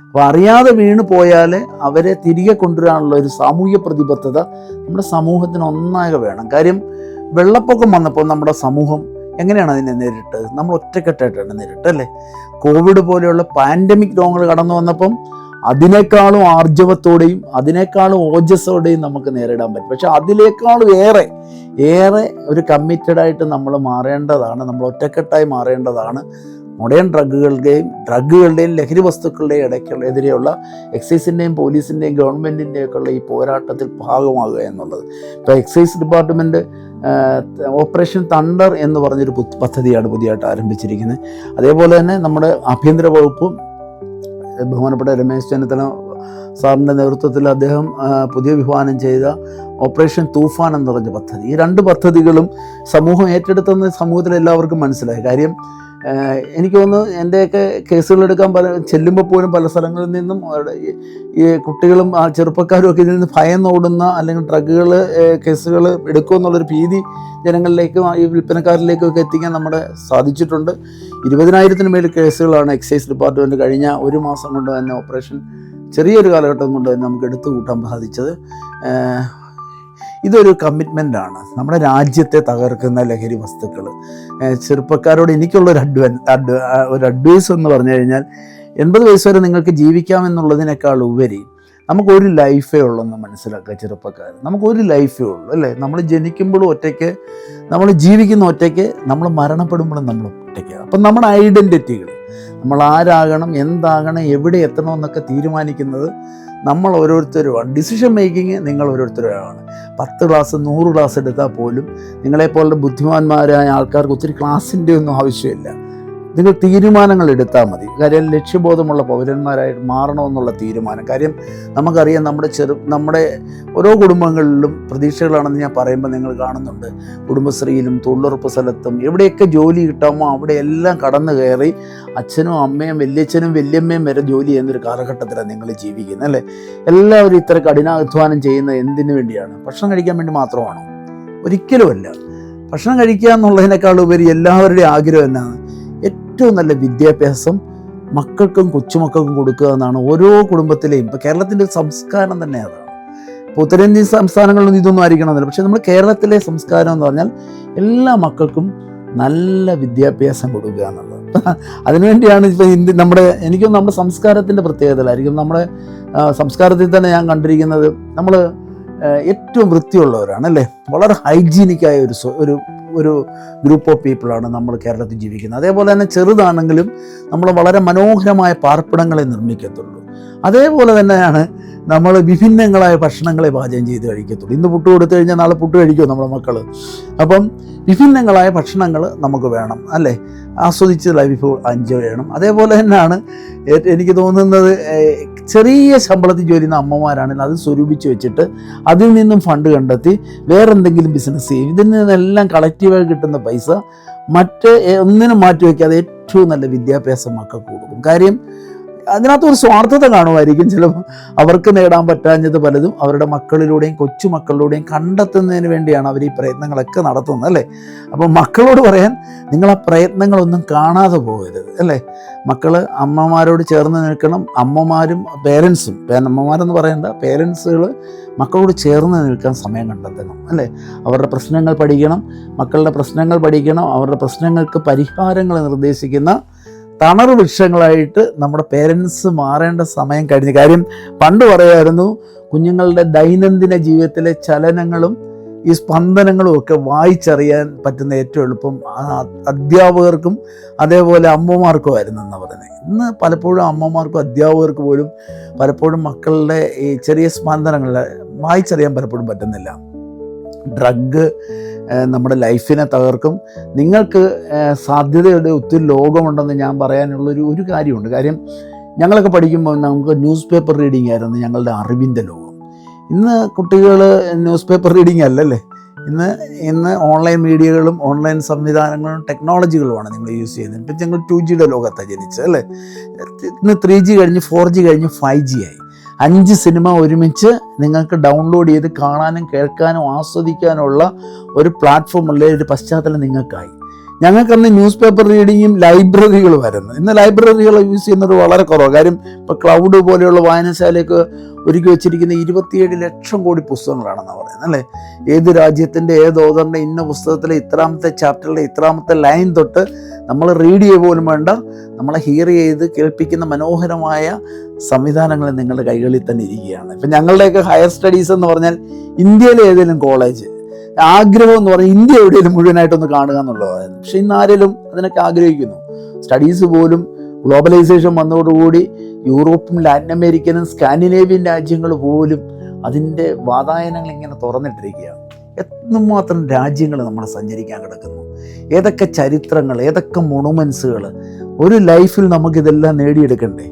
അപ്പോൾ അറിയാതെ വീണു പോയാൽ അവരെ തിരികെ കൊണ്ടുവരാനുള്ള ഒരു സാമൂഹ്യ പ്രതിബദ്ധത നമ്മുടെ സമൂഹത്തിന് ഒന്നാകെ വേണം. കാര്യം വെള്ളപ്പൊക്കം വന്നപ്പോൾ നമ്മുടെ സമൂഹം എങ്ങനെയാണ് അതിനെ നേരിട്ടത്? നമ്മൾ ഒറ്റക്കെട്ടായിട്ടാണ് നേരിട്ടല്ലേ? കോവിഡ് പോലെയുള്ള പാൻഡമിക് രോഗങ്ങൾ കടന്നു വന്നപ്പം അതിനേക്കാളും ആർജവത്തോടെയും അതിനേക്കാളും ഓജസ്സോടെയും നമുക്ക് നേരിടാൻ പറ്റും. പക്ഷെ അതിനേക്കാളും ഏറെ ഒരു കമ്മിറ്റഡായിട്ട് നമ്മൾ മാറേണ്ടതാണ്, നമ്മൾ ഒറ്റക്കെട്ടായി മാറേണ്ടതാണ്. മോഡേൺ ഡ്രഗുകളുടെയും ലഹരി വസ്തുക്കളുടെയും എതിരെയുള്ള എക്സൈസിൻ്റെയും പോലീസിൻ്റെയും ഗവൺമെൻറ്റിൻ്റെയൊക്കെ ഉള്ള ഈ പോരാട്ടത്തിൽ ഭാഗമാകുക എന്നുള്ളത്. ഇപ്പോൾ എക്സൈസ് ഡിപ്പാർട്ട്മെൻറ്റ് ഓപ്പറേഷൻ തണ്ടർ എന്ന് പറഞ്ഞൊരു പദ്ധതിയാണ് പുതിയതായിട്ട് ആരംഭിച്ചിരിക്കുന്നത്. അതേപോലെ തന്നെ നമ്മുടെ ആഭ്യന്തര വകുപ്പും ബഹുമാനപ്പെട്ട രമേശ് ചെന്നിത്തല സാറിൻ്റെ നേതൃത്വത്തിൽ അദ്ദേഹം പുതിയ വിഭാവനം ചെയ്ത ഓപ്പറേഷൻ തൂഫാൻ എന്ന് പറഞ്ഞ പദ്ധതി, ഈ 2 പദ്ധതികളും സമൂഹം ഏറ്റെടുത്തെന്ന് സമൂഹത്തിൽ എല്ലാവർക്കും മനസ്സിലായി. കാര്യം എനിക്ക് തോന്നുന്നു എൻ്റെയൊക്കെ കേസുകളെടുക്കാൻ ചെല്ലുമ്പോൾ പോലും പല സ്ഥലങ്ങളിൽ നിന്നും ഈ കുട്ടികളും ആ ചെറുപ്പക്കാരും ഒക്കെ ഇതിൽ നിന്ന് ഭയന്നോടുന്ന അല്ലെങ്കിൽ ഡ്രഗുകൾ കേസുകൾ എടുക്കുമെന്നുള്ളൊരു ഭീതി ജനങ്ങളിലേക്കും ഈ വിൽപ്പനക്കാരിലേക്കും ഒക്കെ എത്തിക്കാൻ നമ്മുടെ സാധിച്ചിട്ടുണ്ട്. 20,000-ന് മേൽ കേസുകളാണ് എക്സൈസ് ഡിപ്പാർട്ട്മെൻറ്റ് കഴിഞ്ഞ 1 മാസം കൊണ്ട് തന്നെ ഓപ്പറേഷൻ ചെറിയൊരു കാലഘട്ടം കൊണ്ട് തന്നെ നമുക്ക് എടുത്തു കൂട്ടാൻ സാധിച്ചത്. ഇതൊരു കമ്മിറ്റ്മെൻ്റാണ്. നമ്മുടെ രാജ്യത്തെ തകർക്കുന്ന ലഹരി വസ്തുക്കൾ ചെറുപ്പക്കാരോട് എനിക്കുള്ളൊരു അഡ്വൈസ് എന്ന് പറഞ്ഞു കഴിഞ്ഞാൽ 80 വയസ്സ് വരെ നിങ്ങൾക്ക് ജീവിക്കാമെന്നുള്ളതിനേക്കാൾ ഉപരി നമുക്കൊരു ലൈഫേ ഉള്ളെന്ന് മനസ്സിലാക്കുക ചെറുപ്പക്കാർ. നമുക്കൊരു ലൈഫേ ഉള്ളൂ, അല്ലേ? നമ്മൾ ജനിക്കുമ്പോഴും ഒറ്റയ്ക്ക്, നമ്മൾ ജീവിക്കുന്ന ഒറ്റയ്ക്ക്, നമ്മൾ മരണപ്പെടുമ്പോഴും നമ്മൾ ഒറ്റയ്ക്ക്. അപ്പം നമ്മുടെ ഐഡൻറ്റിറ്റികൾ, നമ്മൾ ആരാകണം, എന്താകണം, എവിടെ എത്തണമെന്നൊക്കെ തീരുമാനിക്കുന്നത് നമ്മൾ ഓരോരുത്തരുമാണ്. ഡിസിഷൻ മേക്കിങ് നിങ്ങൾ ഓരോരുത്തരുമാണ്. 10 ക്ലാസ് 100 ക്ലാസ് എടുത്താൽ പോലും നിങ്ങളെപ്പോലുള്ള ബുദ്ധിമാന്മാരായ ആൾക്കാർക്ക് ഒത്തിരി ക്ലാസ്സിൻ്റെ ഒന്നും ആവശ്യമില്ല. നിങ്ങൾ തീരുമാനങ്ങൾ എടുത്താൽ മതി. കാര്യം ലക്ഷ്യബോധമുള്ള പൗരന്മാരായിട്ട് മാറണമെന്നുള്ള തീരുമാനം. കാര്യം നമുക്കറിയാം, നമ്മുടെ ഓരോ കുടുംബങ്ങളിലും പ്രതീക്ഷകളാണെന്ന് ഞാൻ പറയുമ്പോൾ നിങ്ങൾ കാണുന്നുണ്ട്. കുടുംബശ്രീയിലും തൊഴിലുറപ്പ് സ്ഥലത്തും എവിടെയൊക്കെ ജോലി കിട്ടാമോ അവിടെയെല്ലാം കടന്നു കയറി അച്ഛനും അമ്മയും വല്യച്ഛനും വല്യമ്മയും വരെ ജോലി ചെയ്യുന്നൊരു കാലഘട്ടത്തിലാണ് നിങ്ങൾ ജീവിക്കുന്നത്, അല്ലേ? എല്ലാവരും ഇത്ര കഠിനാധ്വാനം ചെയ്യുന്നത് എന്തിനു വേണ്ടിയാണ്? ഭക്ഷണം കഴിക്കാൻ വേണ്ടി മാത്രമാണോ? ഒരിക്കലുമല്ല. ഭക്ഷണം കഴിക്കുക എന്നുള്ളതിനേക്കാളുപരി എല്ലാവരുടെയും ആഗ്രഹം എന്നാണ് ഏറ്റവും നല്ല വിദ്യാഭ്യാസം മക്കൾക്കും കൊച്ചുമക്കൾക്കും കൊടുക്കുക എന്നാണ് ഓരോ കുടുംബത്തിലെയും. ഇപ്പോൾ കേരളത്തിൻ്റെ ഒരു സംസ്കാരം തന്നെ അതാണ്. ഇപ്പോൾ ഉത്തരേന്ത്യൻ സംസ്ഥാനങ്ങളിലൊന്നും ഇതൊന്നും ആയിരിക്കണമെന്നില്ല. പക്ഷേ നമ്മുടെ കേരളത്തിലെ സംസ്കാരം എന്ന് പറഞ്ഞാൽ എല്ലാ മക്കൾക്കും നല്ല വിദ്യാഭ്യാസം കൊടുക്കുക എന്നുള്ളത്. അതിനുവേണ്ടിയാണ് ഇപ്പോൾ എനിക്കും നമ്മുടെ സംസ്കാരത്തിൻ്റെ പ്രത്യേകതകളായിരിക്കും. നമ്മുടെ സംസ്കാരത്തിൽ തന്നെ ഞാൻ കണ്ടിരിക്കുന്നത് നമ്മൾ ഏറ്റവും വൃത്തിയുള്ളവരാണ്, അല്ലേ? വളരെ ഹൈജീനിക്കായ ഒരു ഗ്രൂപ്പ് ഓഫ് പീപ്പിളാണ് നമ്മൾ കേരളത്തിൽ ജീവിക്കുന്നത്. അതേപോലെ തന്നെ ചെറുതാണെങ്കിലും നമ്മൾ വളരെ മനോഹരമായ പാർപ്പിടങ്ങളെ നിർമ്മിക്കത്തുള്ളൂ. അതേപോലെ തന്നെയാണ് നമ്മൾ വിഭിന്നങ്ങളായ ഭക്ഷണങ്ങളെ പാചകം ചെയ്ത് കഴിക്കത്തുള്ളൂ. ഇന്ന് പുട്ട് കൊടുത്തു കഴിഞ്ഞാൽ നാളെ പുട്ട് കഴിക്കുമോ നമ്മുടെ മക്കൾ? അപ്പം വിഭിന്നങ്ങളായ ഭക്ഷണങ്ങൾ നമുക്ക് വേണം, അല്ലേ? ആസ്വദിച്ച് ലൈഫ് എൻജോയ് ചെയ്യണം. അതേപോലെ തന്നെയാണ് എനിക്ക് തോന്നുന്നത്, ചെറിയ ശമ്പളത്തിൽ ജോലി ചെയ്യുന്ന അമ്മമാരാണെങ്കിൽ അത് സ്വരൂപിച്ച് വെച്ചിട്ട് അതിൽ നിന്നും ഫണ്ട് കണ്ടെത്തി വേറെന്തെങ്കിലും ബിസിനസ് ചെയ്യും. ഇതിൽ നിന്നെല്ലാം കളക്റ്റീവായി കിട്ടുന്ന പൈസ ഒന്നിനും മാറ്റി വയ്ക്കാതെ ഏറ്റവും നല്ല വിദ്യാഭ്യാസം മക്കൾക്ക് കൊടുക്കും. കാര്യം അതിനകത്തൊരു സ്വാർത്ഥത കാണുമായിരിക്കും. ചിലപ്പോൾ അവർക്ക് നേടാൻ പറ്റാഞ്ഞത് പലതും അവരുടെ മക്കളിലൂടെയും കൊച്ചുമക്കളിലൂടെയും കണ്ടെത്തുന്നതിന് വേണ്ടിയാണ് അവർ ഈ പ്രയത്നങ്ങളൊക്കെ നടത്തുന്നത്, അല്ലേ? അപ്പം മക്കളോട് പറയാൻ, നിങ്ങൾ ആ പ്രയത്നങ്ങളൊന്നും കാണാതെ പോകരുത്, അല്ലേ? മക്കൾ അമ്മമാരോട് ചേർന്ന് നിൽക്കണം. അമ്മമാരും പേരൻസും, അമ്മമാരെന്ന് പറയേണ്ട, പേരൻസുകൾ മക്കളോട് ചേർന്ന് നിൽക്കാൻ സമയം കണ്ടെത്തണം, അല്ലേ? അവരുടെ പ്രശ്നങ്ങൾ പഠിക്കണം, മക്കളുടെ പ്രശ്നങ്ങൾ പഠിക്കണം. അവരുടെ പ്രശ്നങ്ങൾക്ക് പരിഹാരങ്ങൾ നിർദ്ദേശിക്കുന്ന തണർ വൃക്ഷങ്ങളായിട്ട് നമ്മുടെ പേരൻസ് മാറേണ്ട സമയം കഴിഞ്ഞു. കാര്യം പണ്ട് പറയായിരുന്നു, കുഞ്ഞുങ്ങളുടെ ദൈനംദിന ജീവിതത്തിലെ ചലനങ്ങളും ഈ സ്പന്ദനങ്ങളും ഒക്കെ വായിച്ചറിയാൻ പറ്റുന്ന ഏറ്റവും എളുപ്പം അധ്യാപകർക്കും അതേപോലെ അമ്മമാർക്കും ആയിരുന്നു എന്നാണ് പറയുന്നത്. ഇന്ന് പലപ്പോഴും അമ്മമാർക്കും അധ്യാപകർക്ക് പോലും പലപ്പോഴും മക്കളുടെ ഈ ചെറിയ സ്പന്ദനങ്ങൾ വായിച്ചറിയാൻ പലപ്പോഴും പറ്റുന്നില്ല. ഡ്രഗ് നമ്മുടെ ലൈഫിനെ തകർക്കും. നിങ്ങൾക്ക് സാധ്യതയുടെ ഒത്തിരി ലോകമുണ്ടെന്ന് ഞാൻ പറയാനുള്ളൊരു കാര്യമുണ്ട്. കാര്യം ഞങ്ങളൊക്കെ പഠിക്കുമ്പോൾ നമുക്ക് ന്യൂസ് പേപ്പർ റീഡിംഗ് ആയിരുന്നു ഞങ്ങളുടെ അറിവിൻ്റെ ലോകം. ഇന്ന് കുട്ടികൾ ന്യൂസ് പേപ്പർ റീഡിംഗ് അല്ലല്ലേ. ഇന്ന് ഓൺലൈൻ മീഡിയകളും ഓൺലൈൻ സംവിധാനങ്ങളും ടെക്നോളജികളുമാണ് നിങ്ങൾ യൂസ് ചെയ്യുന്നത്. ഇപ്പം ഞങ്ങൾ 2Gയുടെ ലോകത്താണ് ജനിച്ചത്, അല്ലേ? ഇന്ന് 3G കഴിഞ്ഞ് 4G കഴിഞ്ഞ് 5G ആയി. 5 സിനിമ ഒരുമിച്ച് നിങ്ങൾക്ക് ഡൗൺലോഡ് ചെയ്ത് കാണാനും കേൾക്കാനും ആസ്വദിക്കാനുള്ള ഒരു പ്ലാറ്റ്ഫോം ഉള്ള ഒരു പശ്ചാത്തലം നിങ്ങൾക്കായി. ഞങ്ങൾക്കന്ന് ന്യൂസ് പേപ്പർ റീഡിങ്ങും ലൈബ്രറികൾ വരുന്നു. ഇന്ന് ലൈബ്രറികൾ യൂസ് ചെയ്യുന്നത് വളരെ കുറവാണ്. കാര്യം ഇപ്പോൾ ക്ലൗഡ് പോലെയുള്ള വായനശാലയൊക്കെ ഒരുക്കി വെച്ചിരിക്കുന്ന 27 ലക്ഷം കോടി പുസ്തകങ്ങളാണെന്നാണ് പറയുന്നത്, അല്ലേ? ഏത് രാജ്യത്തിൻ്റെ ഏത് ഓതറിൻ്റെ ഇന്ന പുസ്തകത്തിലെ ഇത്രാമത്തെ ചാപ്റ്ററിലെ ഇത്രാമത്തെ ലൈൻ തൊട്ട് നമ്മൾ റീഡ് ചെയ്യുക പോലും വേണ്ട, നമ്മളെ ഹിയർ ചെയ്ത് കേൾപ്പിക്കുന്ന മനോഹരമായ സംവിധാനങ്ങൾ നിങ്ങളുടെ കൈകളിൽ തന്നെ ഇരിക്കുകയാണ്. ഇപ്പം ഞങ്ങളുടെയൊക്കെ ഹയർ സ്റ്റഡീസ് എന്ന് പറഞ്ഞാൽ ഇന്ത്യയിലെ ഏതെങ്കിലും കോളേജ്, ആഗ്രഹം എന്ന് പറഞ്ഞാൽ ഇന്ത്യ എവിടെയെങ്കിലും മുഴുവനായിട്ടൊന്ന് കാണുക എന്നുള്ളതായിരുന്നു. പക്ഷെ ഇന്ന് ആരെങ്കിലും അതിനൊക്കെ ആഗ്രഹിക്കുന്നു? സ്റ്റഡീസ് പോലും ഗ്ലോബലൈസേഷൻ വന്നതോടുകൂടി യൂറോപ്പും ലാറ്റിൻ അമേരിക്കനും സ്കാൻഡിനേവിയൻ രാജ്യങ്ങൾ പോലും അതിൻ്റെ വാതായനങ്ങൾ ഇങ്ങനെ തുറന്നിട്ടിരിക്കുകയാണ്. എത്രമാത്രം രാജ്യങ്ങൾ നമ്മൾ സഞ്ചരിക്കാൻ കിടക്കുന്നു, ഏതൊക്കെ ചരിത്രങ്ങൾ, ഏതൊക്കെ മൊണുമെൻസുകൾ. ഒരു ലൈഫിൽ നമുക്കിതെല്ലാം നേടിയെടുക്കണ്ടേ?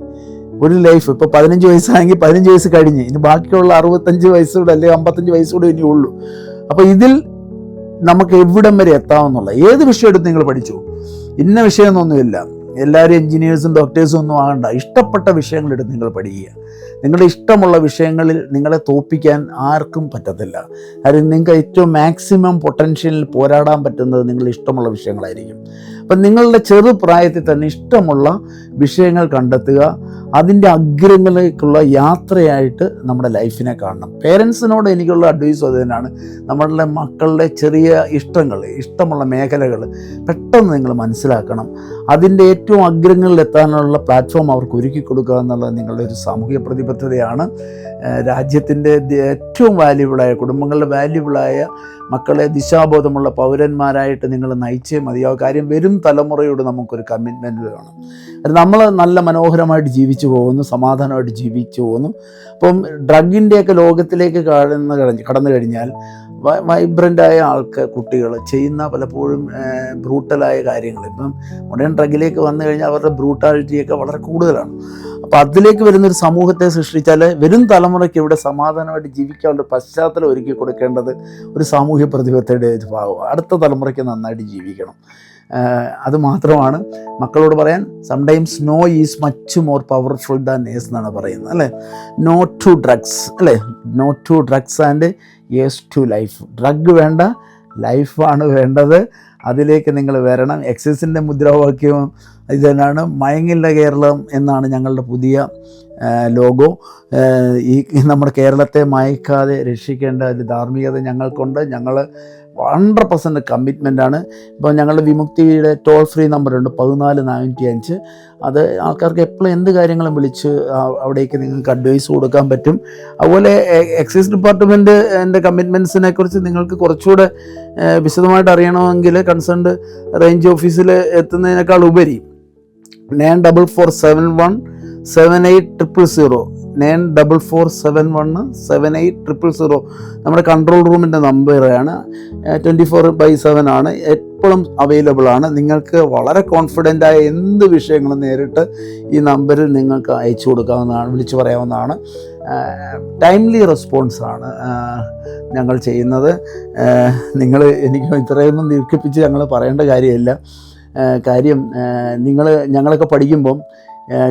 ഒരു ലൈഫ് ഇപ്പോൾ 15 വയസ്സാണെങ്കിൽ 15 വയസ്സ് കഴിഞ്ഞ് ഇനി ബാക്കിയുള്ള 65 വയസ്സുകൂടെ അല്ലെങ്കിൽ 55 വയസ്സുകൂടെ ഇനി ഉള്ളൂ. അപ്പോൾ ഇതിൽ നമുക്ക് എവിടം വരെ എത്താമെന്നുള്ള ഏത് വിഷയം എടുത്ത് നിങ്ങൾ പഠിച്ചു. ഇന്ന വിഷയമൊന്നുമില്ല. എല്ലാവരും എൻജിനീയേഴ്സും ഡോക്ടേഴ്സും ഒന്നും ആകണ്ട. ഇഷ്ടപ്പെട്ട വിഷയങ്ങളെടുത്ത് നിങ്ങൾ പഠിക്കുക. നിങ്ങളുടെ ഇഷ്ടമുള്ള വിഷയങ്ങളിൽ നിങ്ങളെ തോൽപ്പിക്കാൻ ആർക്കും പറ്റത്തില്ല. കാര്യം നിങ്ങൾക്ക് ഏറ്റവും മാക്സിമം പൊട്ടൻഷ്യലിൽ പോരാടാൻ പറ്റുന്നത് നിങ്ങളുടെ ഇഷ്ടമുള്ള വിഷയങ്ങളായിരിക്കും. അപ്പം നിങ്ങളുടെ ചെറുപ്രായത്തിൽ തന്നെ ഇഷ്ടമുള്ള വിഷയങ്ങൾ കണ്ടെത്തുക. അതിൻ്റെ അഗ്രങ്ങളിലേക്കുള്ള യാത്രയായിട്ട് നമ്മുടെ ലൈഫിനെ കാണണം. പേരൻസിനോട് എനിക്കുള്ള അഡ്വൈസ് അത് തന്നെയാണ്. നമ്മളുടെ മക്കളുടെ ചെറിയ ഇഷ്ടമുള്ള മേഖലകൾ പെട്ടെന്ന് നിങ്ങൾ മനസ്സിലാക്കണം. അതിൻ്റെ ഏറ്റവും അഗ്രങ്ങളിലെത്താനുള്ള പ്ലാറ്റ്ഫോം അവർക്ക് ഒരുക്കി കൊടുക്കുക എന്നുള്ളത് നിങ്ങളുടെ ഒരു സാമൂഹിക പ്രതിബദ്ധതയാണ്. രാജ്യത്തിൻ്റെ ഏറ്റവും വാല്യുബിളായ, കുടുംബങ്ങളുടെ വാല്യുബിളായ മക്കളെ ദിശാബോധമുള്ള പൗരന്മാരായിട്ട് നിങ്ങൾ നയിച്ചേ മതിയാവും. കാര്യം വരും തലമുറയോട് നമുക്കൊരു കമ്മിറ്റ്മെൻറ്റ് വേണം. നമ്മൾ നല്ല മനോഹരമായിട്ട് ജീവിച്ചു പോകുന്നു, സമാധാനമായിട്ട് ജീവിച്ചു പോകുന്നു. അപ്പം ഡ്രഗിൻ്റെയൊക്കെ ലോകത്തിലേക്ക് കടന്നു കഴിഞ്ഞാൽ വൈബ്രൻ്റായ കുട്ടികൾ ചെയ്യുന്ന പലപ്പോഴും ബ്രൂട്ടലായ കാര്യങ്ങൾ, ഇപ്പം മോഡേൺ ഡ്രഗിലേക്ക് വന്നു കഴിഞ്ഞാൽ അവരുടെ ബ്രൂട്ടാലിറ്റിയൊക്കെ വളരെ കൂടുതലാണ്. അപ്പോൾ അതിലേക്ക് വരുന്നൊരു സമൂഹത്തെ സൃഷ്ടിച്ചാൽ വരും തലമുറയ്ക്ക് ഇവിടെ സമാധാനമായിട്ട് ജീവിക്കാനുള്ള പശ്ചാത്തലം ഒരുക്കി കൊടുക്കേണ്ടത് ഒരു സാമൂഹ്യ പ്രതിബദ്ധതയുടെ ഭാഗം. അടുത്ത തലമുറയ്ക്ക് നന്നായിട്ട് ജീവിക്കണം. അത് മാത്രമാണ് മക്കളോട് പറയാൻ. Sometimes no is much more powerful than yes എന്നാണ് പറയുന്നത്, അല്ലേ? നോ ടു ഡ്രഗ്സ്, അല്ലേ? No to drugs and yes to life. Drug വേണ്ട, ലൈഫാണ് വേണ്ടത്. അതിലേക്ക് നിങ്ങൾ വരണം. എക്സൈസിൻ്റെ മുദ്രാവാക്യവും ഇത് തന്നെയാണ്. മയങ്ങില്ല കേരളം എന്നാണ് ഞങ്ങളുടെ പുതിയ ലോഗോ. ഈ നമ്മുടെ കേരളത്തെ മയക്കാതെ രക്ഷിക്കേണ്ട ഒരു ധാർമ്മികത ഞങ്ങൾക്കുണ്ട്. ഞങ്ങൾ 100% കമ്മിറ്റ്മെൻറ്റാണ്. ഇപ്പോൾ ഞങ്ങളുടെ വിമുക്തിയുടെ ടോൾ ഫ്രീ നമ്പറുണ്ട് 14905. അത് ആൾക്കാർക്ക് എപ്പോഴും എന്ത് കാര്യങ്ങളും വിളിച്ച് അവിടേക്ക് നിങ്ങൾക്ക് അഡ്വൈസ് കൊടുക്കാൻ പറ്റും. അതുപോലെ എക്സൈസ് ഡിപ്പാർട്ട്മെൻറ്റ് എൻ്റെ കമ്മിറ്റ്മെൻറ്റ്സിനെ കുറിച്ച് നിങ്ങൾക്ക് കുറച്ചുകൂടെ വിശദമായിട്ട് അറിയണമെങ്കിൽ കൺസേൺഡ് റേഞ്ച് ഓഫീസിൽ എത്തുന്നതിനേക്കാൾ ഉപരി 9447178000 9447178000 നമ്മുടെ കൺട്രോൾ റൂമിൻ്റെ നമ്പറാണ്. 24/7 ആണ്, എപ്പോഴും അവൈലബിൾ ആണ്. നിങ്ങൾക്ക് വളരെ കോൺഫിഡൻ്റായ എന്ത് വിഷയങ്ങളും നേരിട്ട് ഈ നമ്പറിൽ നിങ്ങൾക്ക് അയച്ചു കൊടുക്കാവുന്നതാണ്, വിളിച്ചു പറയാവുന്നതാണ്. ടൈംലി റെസ്പോൺസാണ് ഞങ്ങൾ ചെയ്യുന്നത്. നിങ്ങൾ എനിക്ക് ഇത്രയൊന്നും ദീർഘിപ്പിച്ച് ഞങ്ങൾ പറയേണ്ട കാര്യമില്ല. കാര്യം ഞങ്ങളൊക്കെ പഠിക്കുമ്പം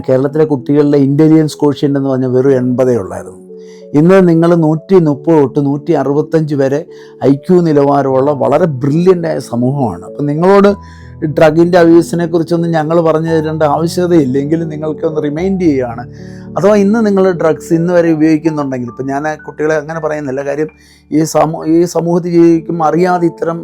കേരളത്തിലെ കുട്ടികളുടെ ഇൻ്റലിജൻസ് കോഷ്യൻ്റ് എന്ന് പറഞ്ഞാൽ വെറും 80 ഉള്ളായിരുന്നു. ഇന്ന് നിങ്ങൾ 130 തൊട്ട് 165 വരെ IQ നിലവാരമുള്ള വളരെ ബ്രില്യൻ്റായ സമൂഹമാണ്. അപ്പം നിങ്ങളോട് ഡ്രഗിൻ്റെ അബ്യൂസിനെ കുറിച്ചൊന്നും ഞങ്ങൾ പറഞ്ഞു തരേണ്ട ആവശ്യകതയില്ലെങ്കിലും നിങ്ങൾക്കൊന്ന് റിമൈൻഡ് ചെയ്യുകയാണ്. അഥവാ ഇന്ന് നിങ്ങൾ ഡ്രഗ്സ് ഇന്ന് വരെ ഉപയോഗിക്കുന്നുണ്ടെങ്കിൽ, ഇപ്പം ഞാൻ കുട്ടികളെ അങ്ങനെ പറയുന്നില്ല, കാര്യം ഈ സമൂഹത്തിൽ ജീവിക്കും അറിയാതെ ഇത്തരം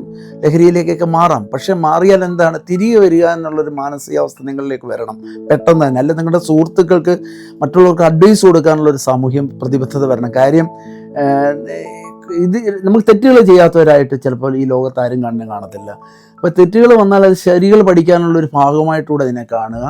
ലഹരിയിലേക്കൊക്കെ മാറാം. പക്ഷേ മാറിയാൽ എന്താണ്, തിരികെ വരിക എന്നുള്ളൊരു മാനസികാവസ്ഥ നിങ്ങളിലേക്ക് വരണം പെട്ടെന്ന് തന്നെ. അല്ല, നിങ്ങളുടെ സുഹൃത്തുക്കൾക്ക് മറ്റുള്ളവർക്ക് അഡ്വൈസ് കൊടുക്കാനുള്ളൊരു സാമൂഹ്യ പ്രതിബദ്ധത വരണം. കാര്യം ഇത് നമുക്ക് തെറ്റുകൾ ചെയ്യാത്തവരായിട്ട് ചിലപ്പോൾ ഈ ലോകത്ത് ആരും കാണത്തില്ല. അപ്പോൾ തെറ്റുകൾ വന്നാൽ അത് ശരികൾ പഠിക്കാനുള്ളൊരു ഭാഗമായിട്ടൂടെ ഇതിനെ കാണുക.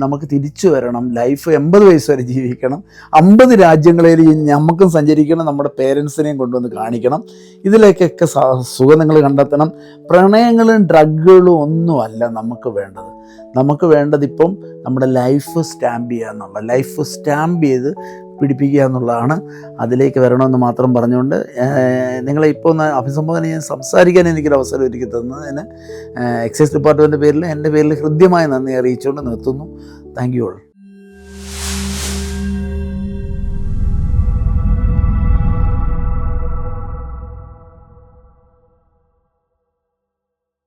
നമുക്ക് തിരിച്ചു വരണം. ലൈഫ് 80 വയസ്സ് വരെ ജീവിക്കണം. 50 രാജ്യങ്ങളിൽ നമുക്കും സഞ്ചരിക്കണം. നമ്മുടെ പേരൻസിനെയും കൊണ്ടുവന്ന് കാണിക്കണം. ഇതിലേക്കൊക്കെ സുഖം നിങ്ങൾ കണ്ടെത്തണം. പ്രണയങ്ങളും ഡ്രഗുകളും ഒന്നുമല്ല നമുക്ക് വേണ്ടത്. നമുക്ക് വേണ്ടതിപ്പം നമ്മുടെ ലൈഫ് സ്റ്റാമ്പ് ചെയ്യുക എന്നുള്ള, ലൈഫ് സ്റ്റാമ്പ് ചെയ്ത് പിടിപ്പിക്കുക എന്നുള്ളതാണ്. അതിലേക്ക് വരണമെന്ന് മാത്രം പറഞ്ഞുകൊണ്ട് നിങ്ങളെ ഇപ്പോൾ ഒന്ന് അഭിസംബോധന ചെയ്യാൻ സംസാരിക്കാൻ എനിക്കൊരു അവസരം ഒരുക്കി തന്നതിന് എക്സൈസ് ഡിപ്പാർട്ട്മെൻറ്റിൻ്റെ പേരിൽ എൻ്റെ പേരിൽ ഹൃദ്യമായ നന്ദി അറിയിച്ചുകൊണ്ട് നിർത്തുന്നു. Thank you all.